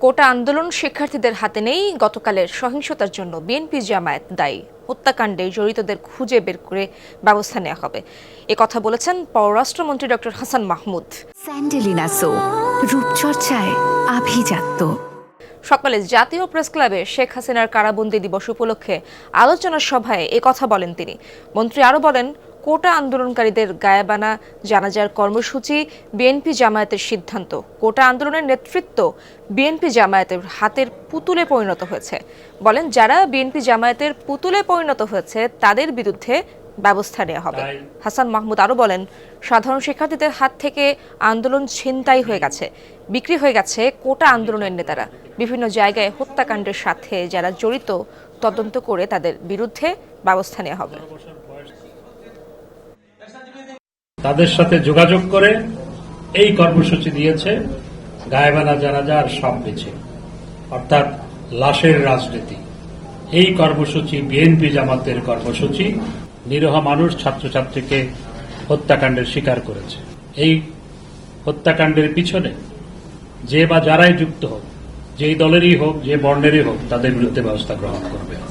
কোটা আন্দোলন শিক্ষার্থীদের হাতে নেই। গতকালের সহিংসতার জন্য বিএনপি জামায়াত দায়ী। হত্যাকাণ্ডে জড়িতদের খুঁজে বের করে ব্যবস্থা নেওয়া হবে, কথা বলেছেন পররাষ্ট্রমন্ত্রী ডক্টর হাসান মাহমুদ। স্যান্ডেলিনা সো, রূপচর্চায় আভিজাত্য। সকালে জাতীয় প্রেস ক্লাবে শেখ হাসিনার কারাবন্দী দিবস উপলক্ষে আলোচনা সভায় কথা বলেন তিনি। মন্ত্রী আরও বলেন, কোটা আন্দোলনকারীদের গায়েবানা জানাজার কর্মসূচি বিএনপি জামায়াতের সিদ্ধান্ত। কোটা আন্দোলনের নেতৃত্ব বিএনপি জামায়াতের হাতের পুতুলে পরিণত হয়েছে। বলেন, যারা বিএনপি জামায়াতের পুতুলে পরিণত হয়েছে তাদের বিরুদ্ধে ব্যবস্থা নেওয়া হবে। হাসান মাহমুদ আরও বলেন, সাধারণ শিক্ষার্থীদের হাত থেকে আন্দোলন ছিনতাই হয়ে গেছে, বিক্রি হয়ে গেছে কোটা আন্দোলনের নেতারা। বিভিন্ন জায়গায় হত্যাকাণ্ডের সাথে যারা জড়িত তদন্ত করে তাদের বিরুদ্ধে ব্যবস্থা নেওয়া হবে। তাদের সাথে যোগাযোগ করে এই কর্মসূচি দিয়েছে গায়েবানা জানাজার সব বেছে, অর্থাৎ লাশের রাজনীতি। এই কর্মসূচি বিএনপি জামাতের কর্মসূচি। নিরীহ মানুষ, ছাত্রছাত্রীকে হত্যাকাণ্ডের শিকার করেছে। এই হত্যাকাণ্ডের পিছনে যে বা যারাই যুক্ত হোক, যেই দলেরই হোক, যে বর্ণেরই হোক, তাদের বিরুদ্ধে ব্যবস্থা গ্রহণ করবে।